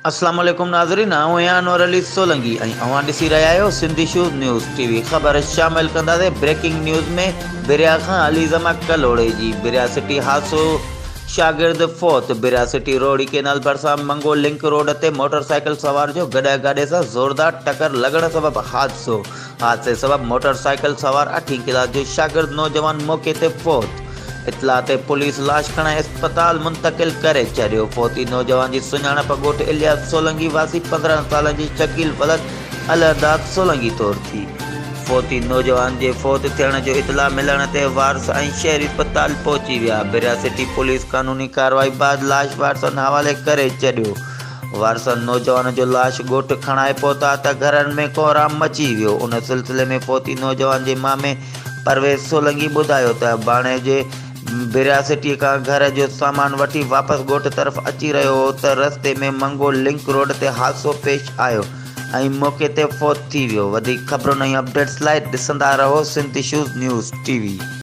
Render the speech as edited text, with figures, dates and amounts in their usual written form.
अस्सलाम वालेकुम नाज़रीन, आऊं आहियां अनवर अली सोलंकी ऐं अवां ॾिसी रहिया आहियो सिंधी शूज़ न्यूज़ टीवी। ख़बर शामिल कंदासीं ब्रेकिंग न्यूज़ में बिरिया खां अलीज़मा कलोड़े जी बिरिया सिटी हादसो शागिर्द फौत। बिरिया सिटी रोड़ी केनाल भरिसां मंगो लिंक रोड ते मोटरसाइकिल सवार जो गॾु गाॾे सां ज़ोरदार टकर लॻण सबबि हादसे सबबि मोटरसाइकिल सवार 8 क्लास जो शागिर्द नौजवान मौके ते फौत। इतला ते पुलिस लाश खणाए अस्पताल मुंतकिल करे छॾियो। फौती नौजवान जी सुञाणप ॻोठ इलियास सोलंकी वासी 15 साल जी शकील वलद अलहदाद सोलंकी तौर थी। फौती नौजवान जे फौत थियण जो इतला मिलण ते वारस ऐं शहरी अस्पताल पहुची विया। बिरिया सिटी पुलिस कानूनी कार्रवाई बाद लाश वारसनि हवाले करे छॾियो। वारसनि नौजवान जो लाश ॻोठ खणाए पहुता त घरनि में कोहराम मची वियो। उन सिलसिले में फौती नौजवान जे मामे परवेज़ सोलंकी ॿुधायो त बाणे जे बिरिया सिटी का घर जो सामान वठी वापस ॻोठ तरफ़ अची रहियो हो त रस्ते में मंगो लिंक रोड ते हादसो पेश आयो ऐं मौके ते फौत थी वियो। वधीक ख़बरुनि ऐं अपडेट्स लाइ ॾिसंदा रहो सिंधी शूज़ न्यूज़ टीवी।